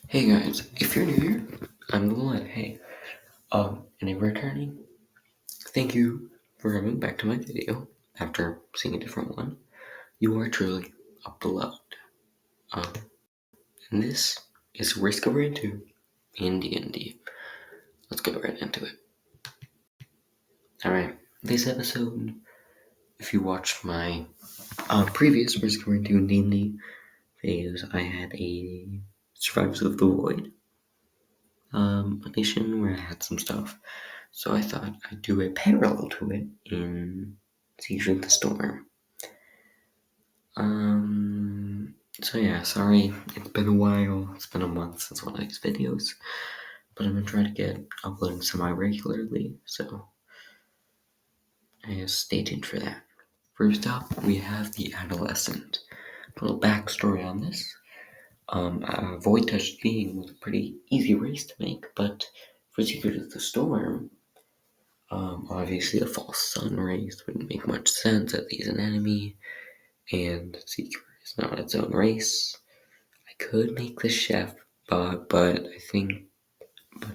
Hey guys, if you're new here, I'm Glenn. Hey, and if returning, thank you for coming back to my video after seeing a different one. You are truly a beloved. Um, and this is Risk of Rain 2 in D&D. Let's get right into it. Alright, this episode, if you watched my previous Risk of Rain 2 in D&D phase, I had a Survivors of the Void edition where I had some stuff. So I thought I'd do a parallel to it in Siege of the Storm. So yeah, sorry, it's been a while. It's been a month since one of these videos. But I'm gonna try to get uploading semi-regularly, so I guess stay tuned for that. First up, we have the Adolescent. A little backstory on this. Void Touched Being was a pretty easy race to make, but for Secret of the Storm, obviously, a false sun race wouldn't make much sense as he's an enemy, and Seeker is not its own race. I could make the chef, but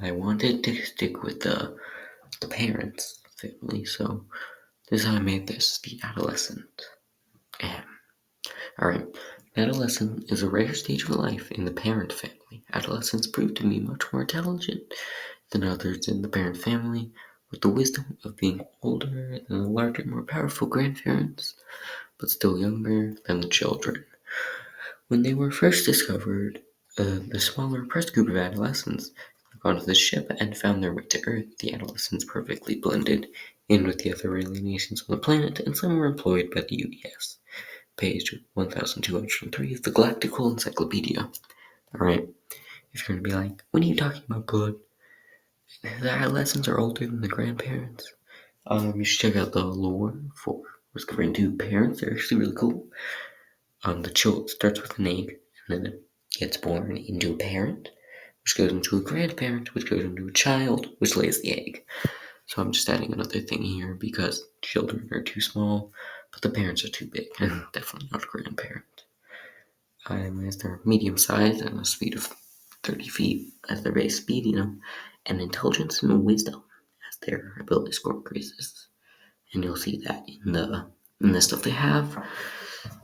I wanted to stick with the parents' family, so this is how I made this, the Adolescent. Alright, adolescent is a rare stage of life in the parent family. Adolescents prove to be much more intelligent than others in the parent family, with the wisdom of being older than the larger, more powerful grandparents, but still younger than the children. When they were first discovered, the smaller oppressed group of adolescents got onto the ship and found their way to Earth. The adolescents perfectly blended in with the other alien nations on the planet, and some were employed by the UES. Page 1203 of the Galactical Encyclopedia. Alright, if you're gonna be like, what are you talking about, God? The adolescents are older than the grandparents. You should check out the lore for Risk of Rain 2 parents. They're actually really cool. The child starts with an egg, and then it gets born into a parent, which goes into a grandparent, which goes into a child, which lays the egg. So I'm just adding another thing here because children are too small, but the parents are too big, and definitely not a grandparent. As they're medium sized and a speed of 30 feet as their base speed, and intelligence and wisdom as their ability score increases. And you'll see that in the stuff they have.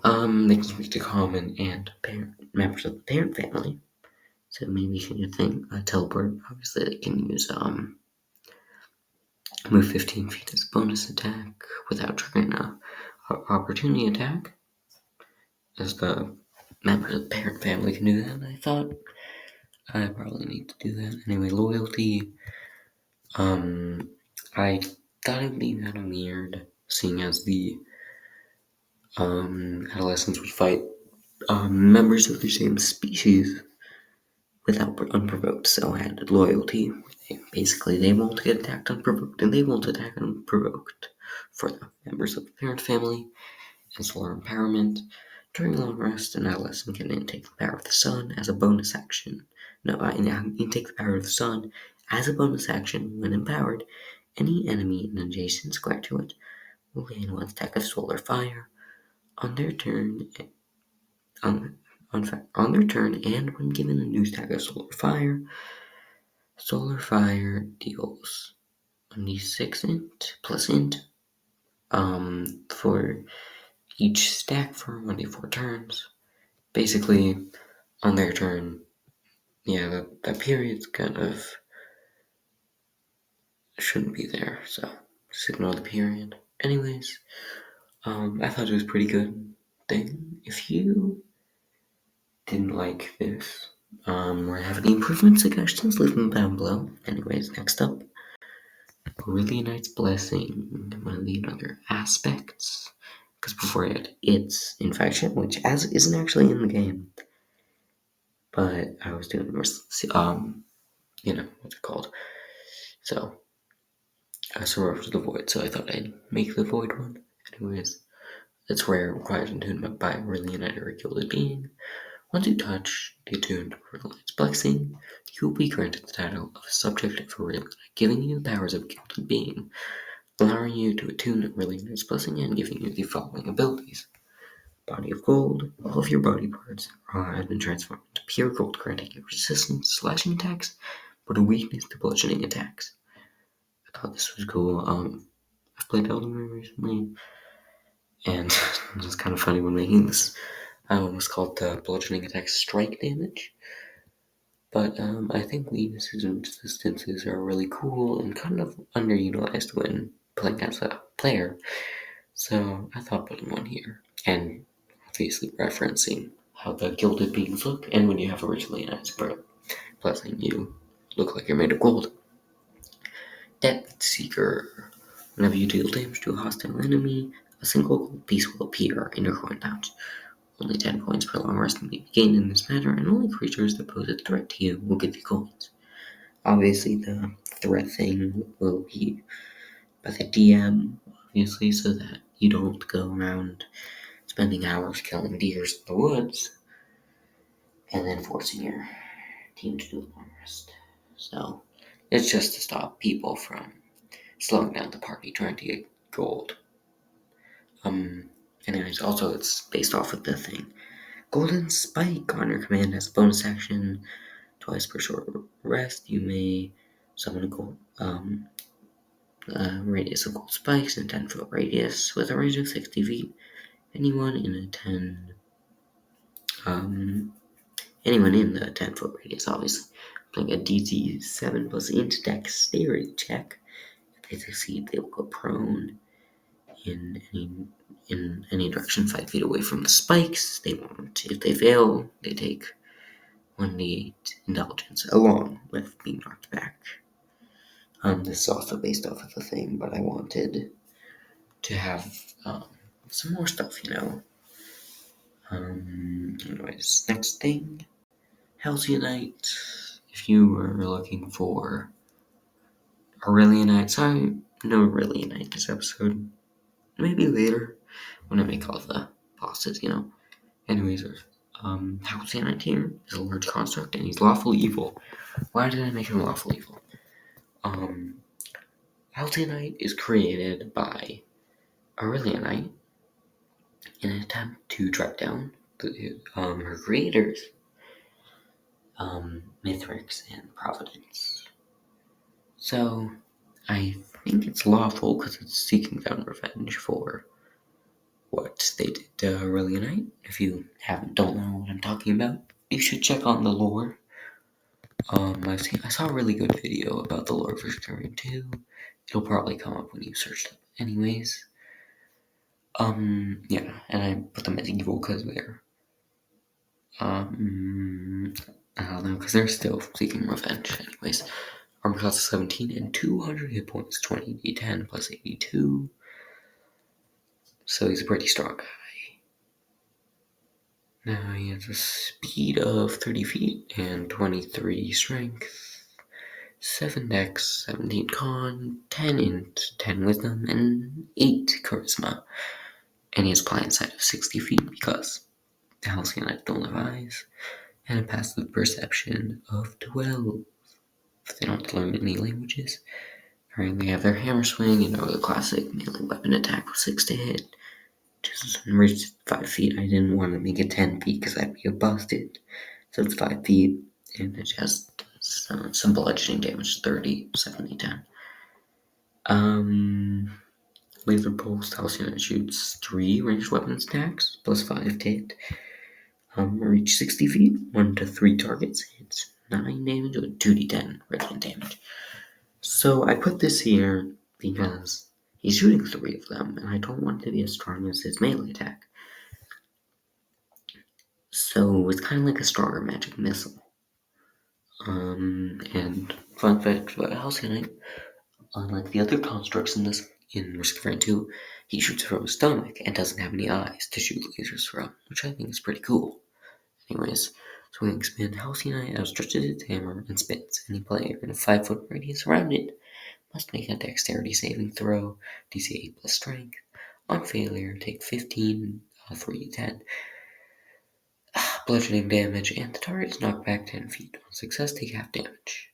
They can speak to common and members of the parent family. So maybe you can think teleport. Obviously, they can use move 15 feet as a bonus attack without triggering a opportunity attack. As the members of the parent family can do that, I thought I probably need to do that. Anyway, loyalty. I thought it'd be kind of weird, seeing as the adolescents would fight members of the same species without unprovoked, so I added loyalty. Basically, they won't get attacked unprovoked, and they won't attack unprovoked for the members of the parent family. And solar empowerment. During long rest, an adolescent can intake the power of the sun as a bonus action. Intake the power of the sun as a bonus action when empowered. Any enemy in an adjacent square to it will gain one stack of solar fire on their turn. On their turn, and when given a new stack of solar fire deals 1d6 int plus int for each stack for 1d4 turns. Basically, on their turn, yeah, that period's kind of shouldn't be there, so just ignore the period. Anyways, I thought it was a pretty good thing. If you didn't like this, or have any improvement suggestions, leave them down below. Anyways, next up, Really Knight's Blessing, one of the other aspects. Because before I had its infection, which isn't actually in the game, but I was doing what's it called? So I survived the void, so I thought I'd make the void one. Anyways, it's rare, requires attunement by a really united or gilded being. Once you touch the attuned Reliance Blessing, you will be granted the title of subject of a Really Knight, giving you the powers of a gilded being, allowing you to attune Really Knight's Blessing and giving you the following abilities. body of gold. All of your body parts have been transformed into pure gold, granting you resistance to slashing attacks, but a weakness to bludgeoning attacks. I thought this was cool. I've played Elden Ring recently, and it's kind of funny when making this. I almost called the bludgeoning attack strike damage. But I think weaknesses and resistances are really cool and kind of underutilized when playing as a player. So I thought putting one here. And obviously referencing how the gilded beings look, and when you have originally an ice blessing, you look like you're made of gold. Depth Seeker. Whenever you deal damage to a hostile enemy, a single gold piece will appear in your coin pouch. Only 10 coins per long rest may be gained in this manner, and only creatures that pose a threat to you will get the coins. Obviously, the threat thing will be by the DM, obviously, so that you don't go around spending hours killing deers in the woods and then forcing your team to do a long rest. So, it's just to stop people from slowing down the party trying to get gold. Anyways, also it's based off of the thing. Golden Spike on your command as a bonus action. Twice per short rest, you may summon a gold radius of gold spikes in a 10-foot radius with a range of 60 feet. Anyone in the 10-foot radius, obviously, playing a DC 7 plus int dexterity check. If they succeed, they will go prone in any direction 5 feet away from the spikes. They won't. If they fail, they take 1d8 intelligence along with being knocked back. This is also based off of the thing, but I wanted to have some more stuff, Anyways, next thing, Halcyonite. If you were looking for Aurelionite, sorry, no Aurelionite this episode. Maybe later when I make all the bosses, Anyways, Halcyonite here is a large construct and he's lawful evil. Why did I make him lawful evil? Halcyonite is created by Aurelionite in an attempt to track down her creators, Mithrix and Providence. So, I think it's lawful because it's seeking down revenge for what they did to Aurelionite. If you don't know what I'm talking about, you should check on the lore. I saw a really good video about the lore for Victorian 2. It'll probably come up when you search it. Anyways, yeah, and I put them as evil because they're, I don't know, because they're still seeking revenge. Anyways, armor class of 17 and 200 hit points, 20d10 plus 82. So he's a pretty strong guy. Now he has a speed of 30 feet and 23 strength, 7 dex, 17 con, 10 int, 10 wisdom, and 8 charisma. And he has blind sight of 60 feet because the Halcyon don't have eyes, and a passive perception of 12. If they don't learn any languages. Alright, they have their hammer swing and the classic melee weapon attack with 6 to hit. Just reached 5 feet. I didn't want to make it 10 feet because I'd be busted. So it's 5 feet, and it has some bludgeoning damage, 30, 70, 10. Laser Pulse, Halcyon shoots 3 ranged weapons attacks, plus 5 to hit. Reach 60 feet, 1 to 3 targets, hits 9 damage with 2d10 radiant damage. So I put this here because he's shooting 3 of them, and I don't want it to be as strong as his melee attack. So it's kind of like a stronger magic missile. And fun fact about Halcyon, unlike the other constructs in Risk of Rain 2, he shoots from his stomach and doesn't have any eyes to shoot lasers from, which I think is pretty cool. Anyways, so we expand Halcyon outstretches its hammer and spins. Any player in a 5-foot radius around it must make a dexterity saving throw, DC 8 plus strength. On failure, take 15, 3d10 bludgeoning damage, and the target is knocked back 10 feet. On success, take half damage.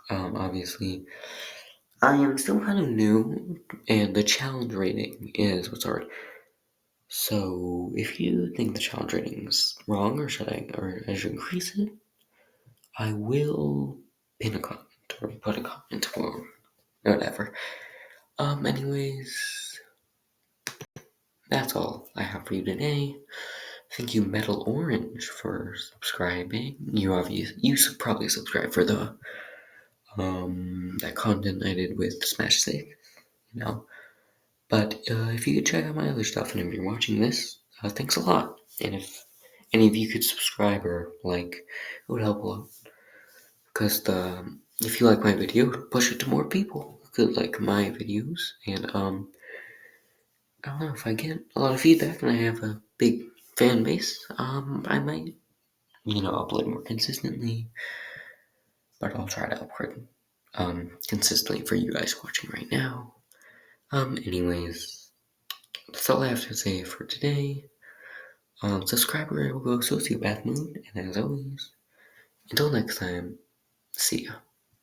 Obviously, I am still kind of new, and the challenge rating is what's hard. So if you think the challenge rating's wrong, or I should increase it, I will pin a comment or put a comment or whatever. Anyways, that's all I have for you today. Thank you, Metal Orange, for subscribing. You should probably subscribe for the that content I did with Smash Stick, you know. But if you could check out my other stuff, and if you're watching this, thanks a lot. And if any of you could subscribe or like, it would help a lot. Because if you like my video, push it to more people who could like my videos. And I don't know, if I get a lot of feedback and I have a big fan base, I might, upload more consistently. But I'll try to upload consistently for you guys watching right now. Anyways, that's all I have to say for today. Subscriber will go sociopath mood, and as always, until next time, see ya.